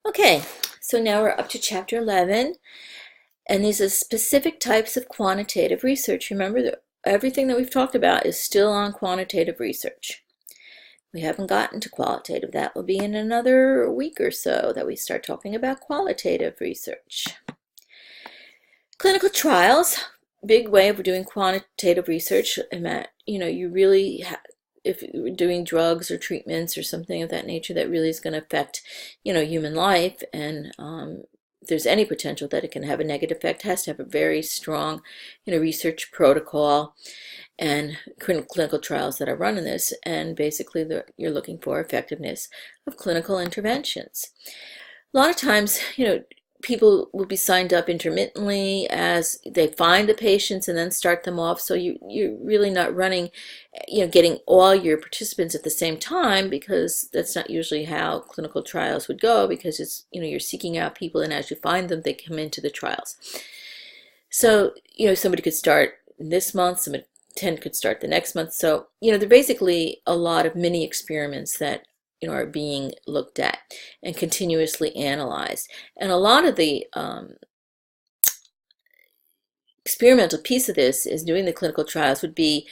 Okay, so now we're up to chapter 11, and these are specific types of quantitative research. Remember that everything that we've talked about is still on quantitative research. We haven't gotten to qualitative. That will be in another week or so that we start talking about qualitative research. Clinical trials, big way of doing quantitative research. You really if you're doing drugs or treatments or something of that nature that really is going to affect, human life, and if there's any potential that it can have a negative effect, it has to have a very strong, research protocol and clinical trials that are running this, and basically you're looking for effectiveness of clinical interventions. A lot of times, people will be signed up intermittently as they find the patients and then start them off. So you're really not running, getting all your participants at the same time, because that's not usually how clinical trials would go, because it's, you're seeking out people, and as you find them, they come into the trials. So, somebody could start this month, somebody 10 could start the next month. So, there are basically a lot of mini experiments that are being looked at and continuously analyzed. And a lot of the experimental piece of this is doing the clinical trials would be,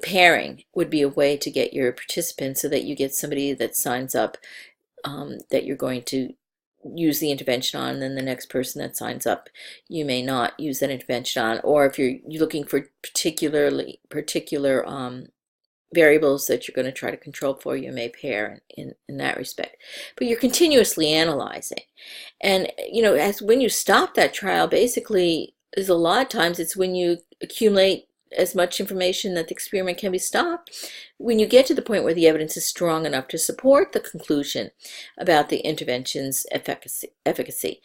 pairing would be a way to get your participants so that you get somebody that signs up that you're going to use the intervention on, and then the next person that signs up you may not use that intervention on. Or if you're looking for particular variables that you're going to try to control for, you may pair in that respect. But you're continuously analyzing. And, as when you stop that trial, basically, is a lot of times it's when you accumulate as much information that the experiment can be stopped, when you get to the point where the evidence is strong enough to support the conclusion about the intervention's efficacy.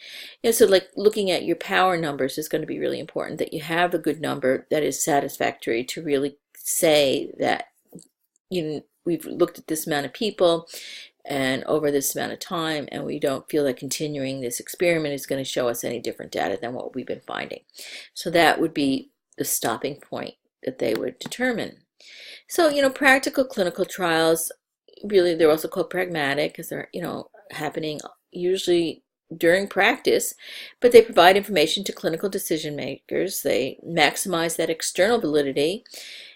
So like looking at your power numbers is going to be really important, that you have a good number that is satisfactory to really say that we've looked at this amount of people and over this amount of time, and we don't feel that continuing this experiment is going to show us any different data than what we've been finding. So that would be the stopping point that they would determine. So, practical clinical trials, really, they're also called pragmatic because they're, happening usually during practice, but they provide information to clinical decision makers. They maximize that external validity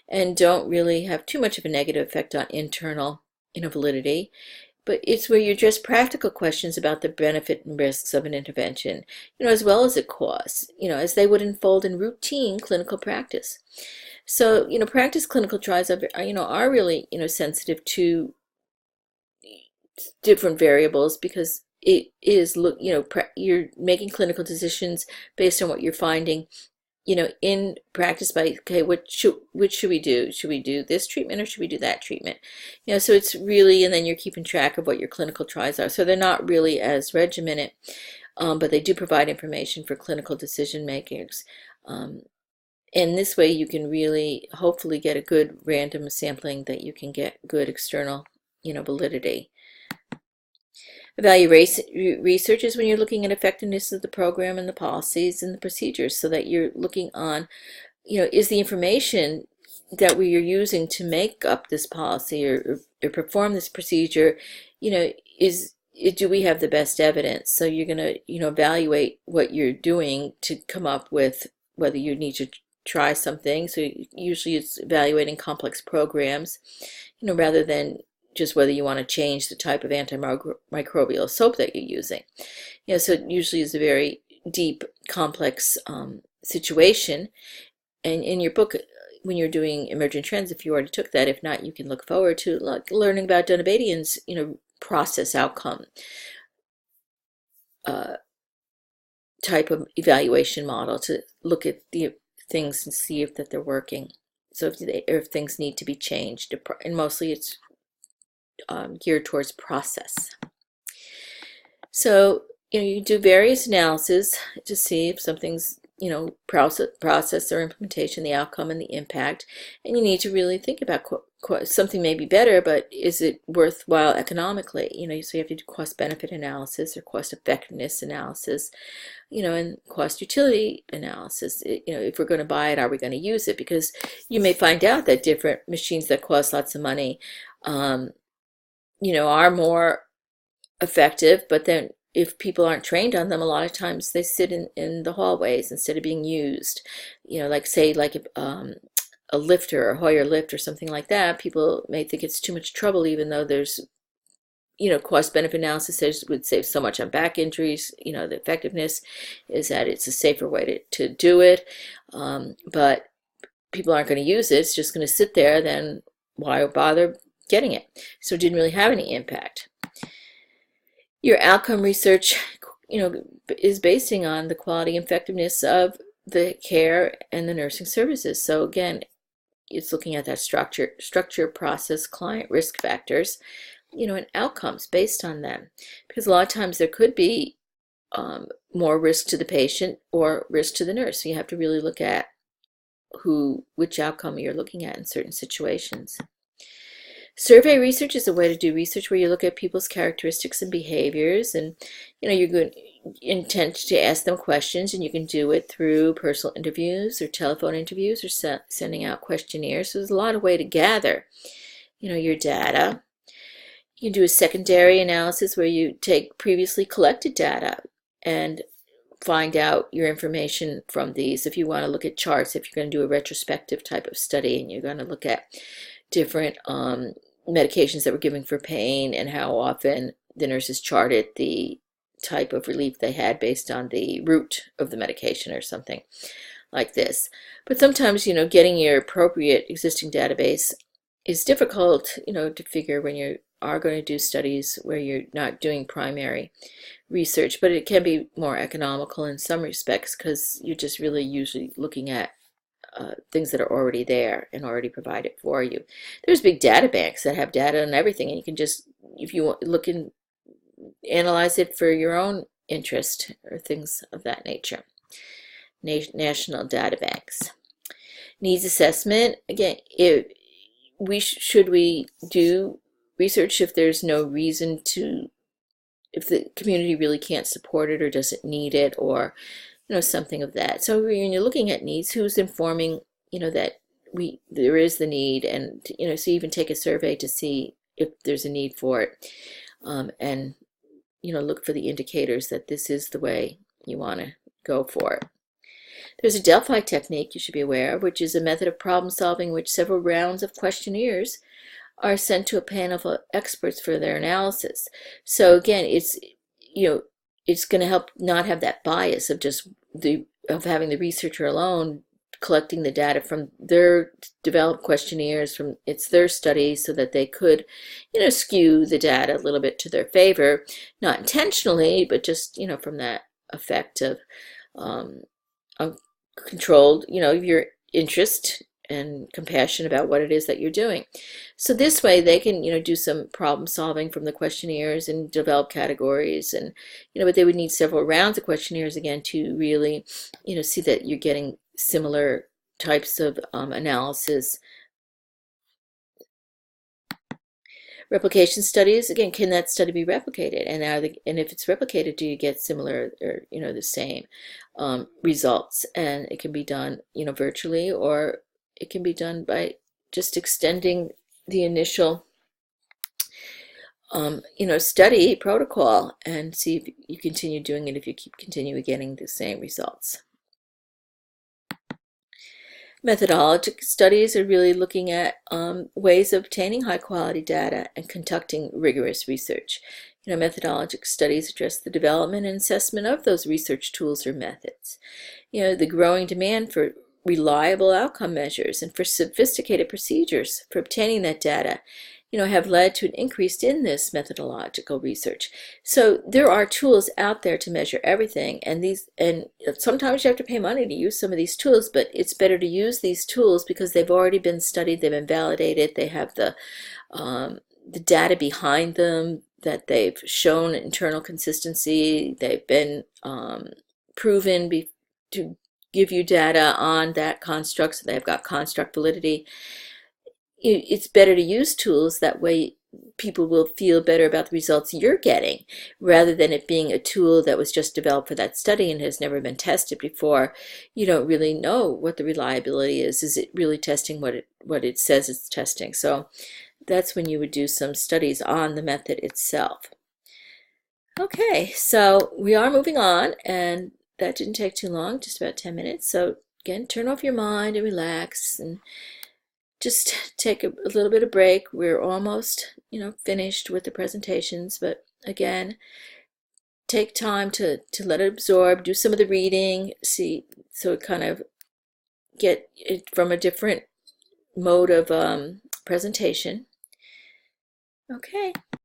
and don't really have too much of a negative effect on internal, validity. But it's where you address practical questions about the benefit and risks of an intervention, as well as its costs, as they would unfold in routine clinical practice. So, practice clinical trials are really, sensitive to different variables, because it is, you're making clinical decisions based on what you're finding, in practice by, okay, which should we do? Should we do this treatment or should we do that treatment? So it's really, and then you're keeping track of what your clinical trials are. So they're not really as regimented, but they do provide information for clinical decision makers. And this way you can really hopefully get a good random sampling that you can get good external, validity. Evaluation research is when you're looking at effectiveness of the program and the policies and the procedures, so that you're looking on, is the information that we are using to make up this policy or perform this procedure, do we have the best evidence? So you're going to, evaluate what you're doing to come up with whether you need to try something. So usually it's evaluating complex programs, rather than just whether you want to change the type of antimicrobial soap that you're using. So it usually is a very deep, complex situation. And in your book, when you're doing emergent trends, if you already took that, if not, you can look forward to learning about Donabadian's, process outcome type of evaluation model to look at the things and see if that they're working. So if things need to be changed, and mostly it's geared towards process. So, you do various analyses to see if something's, process or implementation, the outcome and the impact. And you need to really think about something may be better, but is it worthwhile economically? So you have to do cost benefit analysis or cost effectiveness analysis, and cost utility analysis. If we're going to buy it, are we going to use it? Because you may find out that different machines that cost lots of money, are more effective, but then if people aren't trained on them, a lot of times they sit in the hallways instead of being used. Like say like a lifter, a Hoyer lift or something like that, people may think it's too much trouble, even though there's cost-benefit analysis says would save so much on back injuries. The effectiveness is that it's a safer way to do it. But people aren't going to use it. It's just going to sit there. Then why bother getting it? So it didn't really have any impact. Your outcome research, is basing on the quality and effectiveness of the care and the nursing services. So again, it's looking at that structure, process, client, risk factors, and outcomes based on them. Because a lot of times there could be more risk to the patient or risk to the nurse. So you have to really look at which outcome you're looking at in certain situations. Survey research is a way to do research where you look at people's characteristics and behaviors, and you're going intent to ask them questions, and you can do it through personal interviews or telephone interviews or sending out questionnaires. So there's a lot of way to gather your data. You can do a secondary analysis where you take previously collected data and find out your information from these. If you want to look at charts, if you're going to do a retrospective type of study and you're going to look at different medications that were given for pain and how often the nurses charted the type of relief they had based on the route of the medication or something like this. But sometimes, getting your appropriate existing database is difficult, to figure when you are going to do studies where you're not doing primary research, but it can be more economical in some respects because you're just really usually looking at things that are already there and already provided for you. There's big data banks that have data and everything, and you can just, if you want, look and analyze it for your own interest or things of that nature. National data banks. Needs assessment. Again, should we do research if there's no reason to, if the community really can't support it or doesn't need it, or something of that. So when you're looking at needs, who's informing that there is the need, and so you even take a survey to see if there's a need for it, and look for the indicators that this is the way you want to go for it. There's a Delphi technique you should be aware of, which is a method of problem solving in which several rounds of questionnaires are sent to a panel of experts for their analysis. So again, it's going to help not have that bias of just having the researcher alone collecting the data from their developed questionnaires, from their studies, so that they could skew the data a little bit to their favor, not intentionally, but just from that effect of controlled your interest and compassion about what it is that you're doing. So this way they can do some problem solving from the questionnaires and develop categories, and but they would need several rounds of questionnaires again to really see that you're getting similar types of analysis. Replication studies, again, can that study be replicated, and if it's replicated, do you get similar or the same results? And it can be done virtually, or it can be done by just extending the initial study protocol and see if you continue doing it, if you continue getting the same results. Methodologic studies are really looking at ways of obtaining high quality data and conducting rigorous research. Methodologic studies address the development and assessment of those research tools or methods. The growing demand for reliable outcome measures and for sophisticated procedures for obtaining that data have led to an increase in this methodological research. So there are tools out there to measure everything, and sometimes you have to pay money to use some of these tools, but it's better to use these tools because they've already been studied, they've been validated, they have the data behind them, that they've shown internal consistency, they've been proven to give you data on that construct, so they've got construct validity. It's better to use tools, that way people will feel better about the results you're getting, rather than it being a tool that was just developed for that study and has never been tested before. You don't really know what the reliability is. Is it really testing what it says it's testing? So that's when you would do some studies on the method itself. Okay, so we are moving on, and that didn't take too long, just about 10 minutes. So again, turn off your mind and relax and just take a little bit of break. We're almost, finished with the presentations, but again, take time to let it absorb, do some of the reading, see, so it kind of get it from a different mode of presentation. Okay.